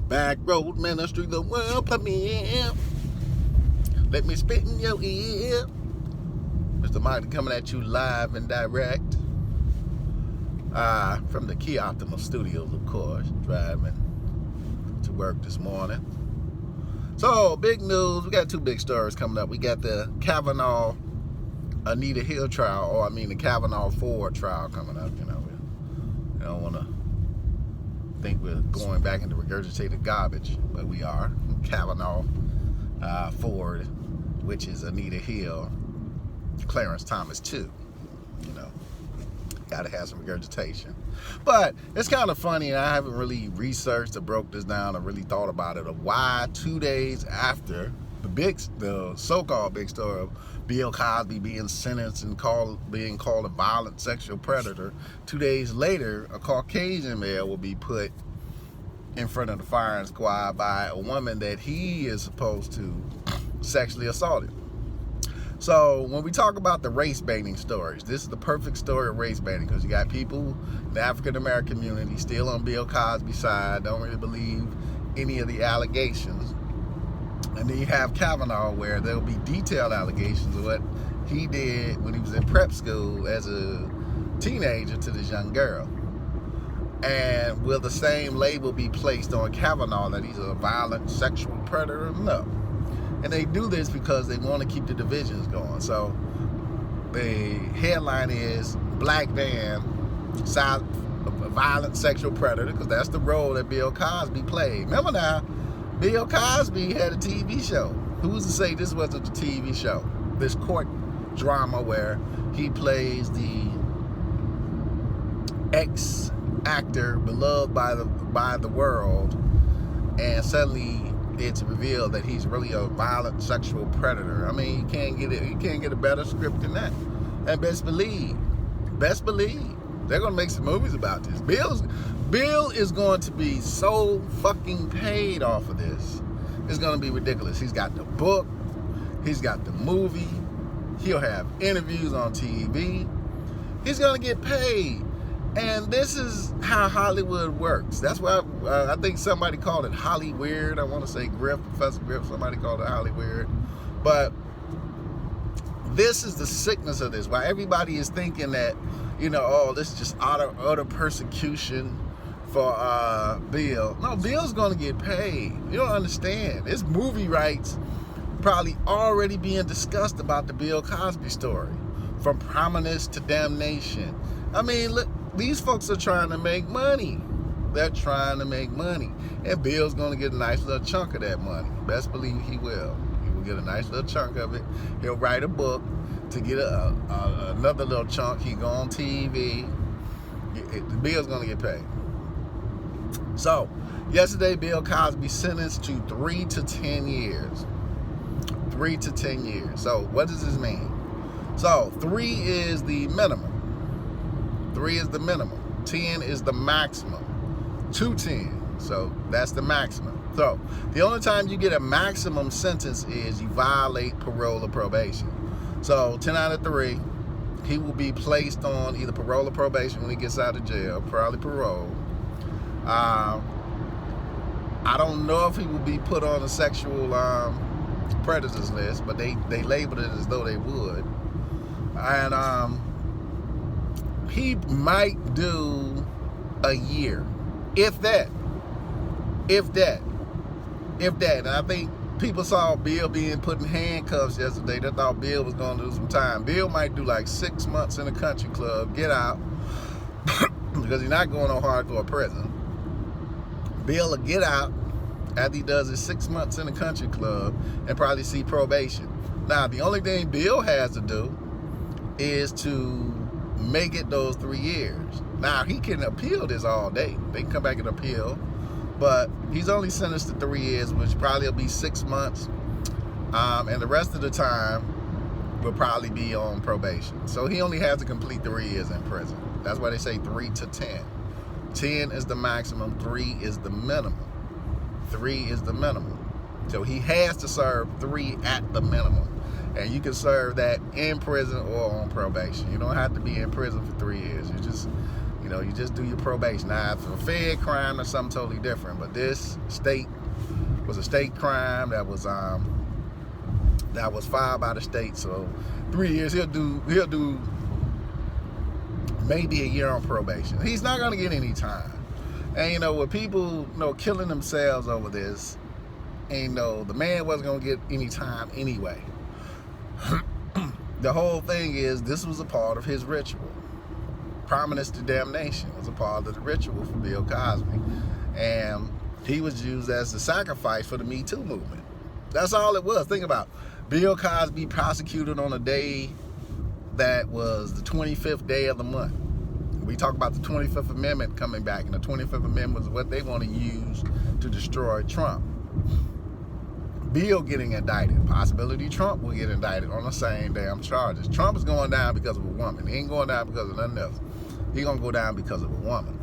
Back road ministry, the world premiere. Let me spit in your ear. Mr. Mighty coming at you live and direct. From the Key Optimal Studios, of course, driving to work this morning. So, big news. We got two big stories coming up. We got the Kavanaugh Anita Hill trial, or the Kavanaugh Ford trial coming up. You know, we don't want to think we're going back into regurgitated garbage, but we are. Kavanaugh Ford, which is Anita Hill, Clarence Thomas too. You know, gotta have some regurgitation. But it's kind of funny, and I haven't really researched or broke this down or really thought about it, of why 2 days after the so-called big story of Bill Cosby being sentenced and being called a violent sexual predator, 2 days later, a Caucasian male will be put in front of the firing squad by a woman that he is supposed to sexually assaulted. So when we talk about the race baiting stories, this is the perfect story of race baiting, because you got people in the African American community still on Bill Cosby's side, don't really believe any of the allegations. And then you have Kavanaugh, where there'll be detailed allegations of what he did when he was in prep school as a teenager to this young girl. And will the same label be placed on Kavanaugh that he's a violent sexual predator? No. And they do this because they want to keep the divisions going. So the headline is Black Man, Violent Sexual Predator, because that's the role that Bill Cosby played. Remember now, Bill Cosby had a TV show. Who's to say this wasn't a TV show? This court drama where he plays the ex-actor beloved by the world, and suddenly it's revealed that he's really a violent sexual predator. I mean, you can't get a better script than that. And best believe, they're gonna make some movies about this. Bill is going to be so fucking paid off of this. It's gonna be ridiculous. He's got the book, he's got the movie, he'll have interviews on TV. He's gonna get paid. And this is how Hollywood works. That's why I think somebody called it Hollyweird. I want to say Professor Griff, somebody called it Hollyweird. But this is the sickness of this. Why everybody is thinking that, this is just utter persecution for Bill. No, Bill's going to get paid. You don't understand. It's movie rights probably already being discussed about the Bill Cosby story. From Prominence to Damnation. I mean, look. These folks are trying to make money. They're trying to make money. And Bill's going to get a nice little chunk of that money. Best believe he will. He will get a nice little chunk of it. He'll write a book to get another little chunk. He go on TV. Bill's going to get paid. So, yesterday, Bill Cosby sentenced to 3 to 10 years. 3 to 10 years. So, what does this mean? So, 3 is the minimum. 3 is the minimum. 10 is the maximum. 2 10. So that's the maximum. So the only time you get a maximum sentence is you violate parole or probation. So 10 out of 3, he will be placed on either parole or probation when he gets out of jail, probably parole. I don't know if he will be put on a sexual predators list, but they labeled it as though they would. And he might do a year, if that. And I think people saw Bill being put in handcuffs yesterday. They thought Bill was going to do some time. Bill might do like 6 months in a country club, get out, because he's not going to hardcore prison. Bill will get out after he does his 6 months in a country club and probably see probation. Now, the only thing Bill has to do is to make it those 3 years. Now, he can appeal this all day. They can come back and appeal. But he's only sentenced to 3 years, which probably will be 6 months. And the rest of the time will probably be on probation. So he only has to complete 3 years in prison. That's why they say 3 to 10. 10 is the maximum. 3 is the minimum. 3 is the minimum. So he has to serve 3 at the minimum. And you can serve that in prison or on probation. You don't have to be in prison for 3 years. You just, You just do your probation. Now, if it's a fed crime, that's something totally different. But this state was a state crime that was filed by the state. So 3 years, he'll do maybe a year on probation. He's not gonna get any time. And with people killing themselves over this, and the man wasn't gonna get any time anyway. The whole thing is, this was a part of his ritual. Prominence to damnation was a part of the ritual for Bill Cosby, and he was used as the sacrifice for the Me Too movement. That's all it was. Think about Bill Cosby prosecuted on a day that was the 25th day of the month. We talk about the 25th Amendment coming back, and the 25th Amendment is what they want to use to destroy Trump. Bill getting indicted. Possibility Trump will get indicted on the same damn charges. Trump is going down because of a woman. He ain't going down because of nothing else. He's going to go down because of a woman.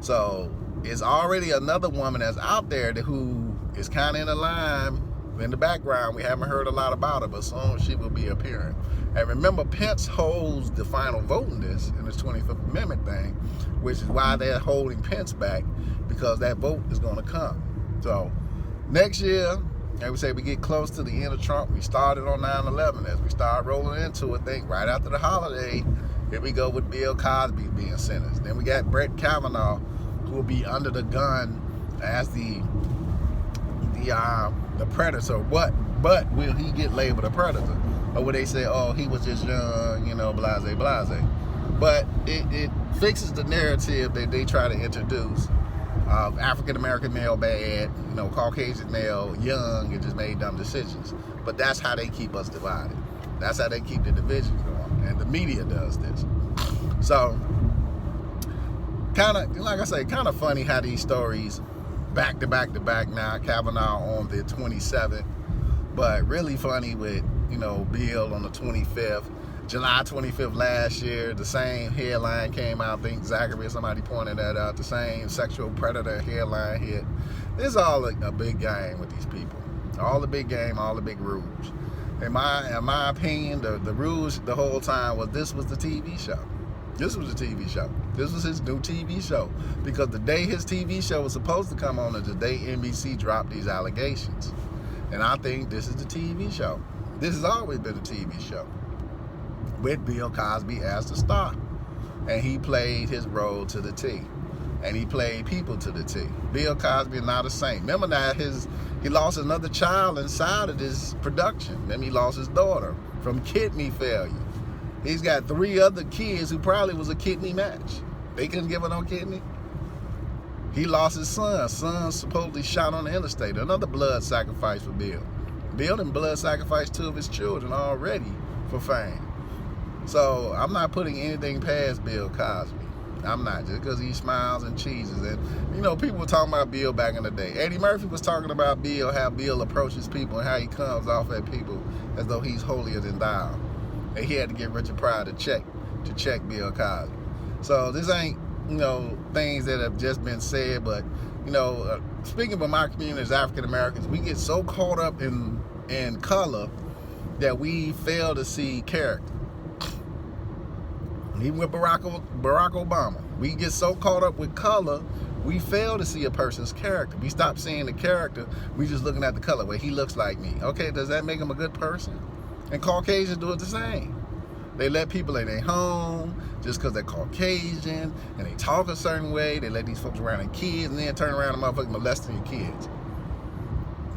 So it's already another woman that's out there who is kind of in the line, in the background. We haven't heard a lot about her, but soon she will be appearing. And remember, Pence holds the final vote in this 25th Amendment thing, which is why they're holding Pence back, because that vote is going to come. So next year, I would say we get close to the end of Trump. We started on 9/11. As we start rolling into it, think right after the holiday, here we go with Bill Cosby being sentenced. Then we got Brett Kavanaugh, who will be under the gun as the predator. But will he get labeled a predator? Or will they say, oh, he was just young, blase, blase? But it fixes the narrative that they try to introduce. African-American male bad, Caucasian male young and just made dumb decisions. But that's how they keep us divided. That's how they keep the divisions going. And the media does this. So, kind of funny how these stories back to back to back now. Kavanaugh on the 27th. But really funny with, Bill on the 25th. July 25th last year, the same headline came out. I think Zachary or somebody pointed that out. The same sexual predator headline hit. It's all a big game with these people. All the big game, all the big rules. In my opinion, the rules the whole time was this was the TV show. This was a TV show. This was his new TV show. Because the day his TV show was supposed to come on is the day NBC dropped these allegations. And I think this is the TV show. This has always been a TV show, with Bill Cosby as the star. And he played his role to the T. And he played people to the T. Bill Cosby is not a saint. Remember now, he lost another child inside of this production. Then he lost his daughter from kidney failure. He's got 3 other kids who probably was a kidney match. They couldn't give her no kidney. He lost his son. Son supposedly shot on the interstate. Another blood sacrifice for Bill. Bill done blood sacrificed 2 of his children already for fame. So I'm not putting anything past Bill Cosby. I'm not, just because he smiles and cheeses. And people were talking about Bill back in the day. Eddie Murphy was talking about Bill, how Bill approaches people and how he comes off at people as though he's holier than thou. And he had to get Richard Pryor to check Bill Cosby. So this ain't things that have just been said, but speaking of my community as African Americans, we get so caught up in color that we fail to see character. Even with Barack Obama, we get so caught up with color, we fail to see a person's character. We stop seeing the character, we just looking at the color. Well, he looks like me. Okay, does that make him a good person? And Caucasians do it the same. They let people in their home just because they're Caucasian and they talk a certain way. They let these folks around their kids and then turn around and motherfuckers molesting your kids.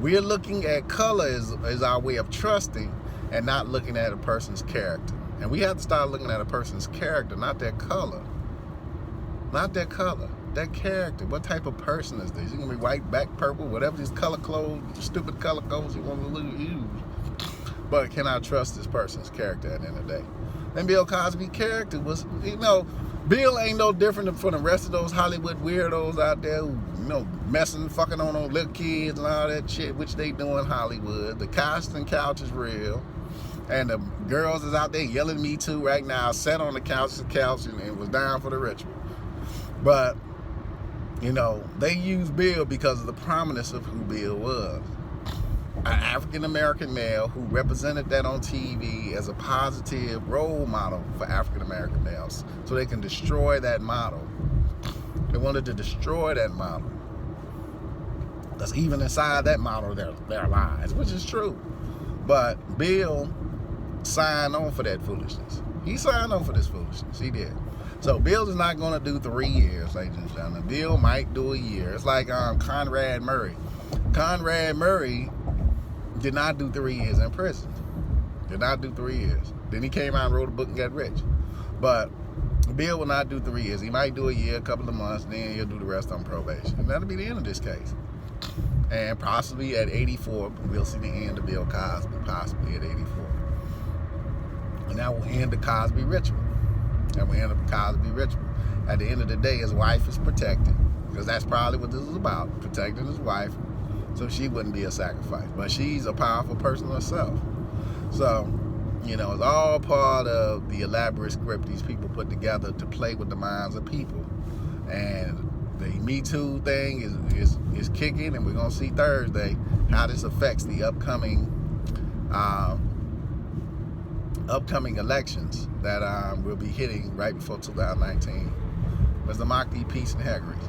We're looking at color as our way of trusting and not looking at a person's character. And we have to start looking at a person's character, not their color. Not their color, their character. What type of person is this? You're going to be white, black, purple, whatever these color codes, stupid color codes you want to use. But can I trust this person's character at the end of the day? And Bill Cosby's character was, Bill ain't no different from the rest of those Hollywood weirdos out there who, messing, fucking on those little kids and all that shit, which they do in Hollywood. The casting couch is real. And the girls is out there yelling Me Too right now, sat on the couch and was down for the ritual. But, they used Bill because of the prominence of who Bill was. An African-American male who represented that on TV as a positive role model for African-American males so they can destroy that model. They wanted to destroy that model. Because even inside that model, there are lies, which is true. But Bill signed on for that foolishness. He signed on for this foolishness. He did. So Bill is not going to do 3 years, ladies and gentlemen. Bill might do a year. It's like Conrad Murray. Conrad Murray did not do 3 years in prison. Did not do 3 years. Then he came out and wrote a book and got rich. But Bill will not do 3 years. He might do a year, a couple of months, then he'll do the rest on probation. And that'll be the end of this case. And possibly at 84, we'll see the end of Bill Cosby, possibly at 84. And that will end the Cosby ritual. That will end the Cosby ritual. At the end of the day, his wife is protected, because that's probably what this is about, protecting his wife, so she wouldn't be a sacrifice. But she's a powerful person herself. So, you know, it's all part of the elaborate script these people put together to play with the minds of people. And the Me Too thing is kicking, and we're going to see Thursday how this affects the upcoming elections that will be hitting right before 2019. Mr. Mahdi, peace and hair grease.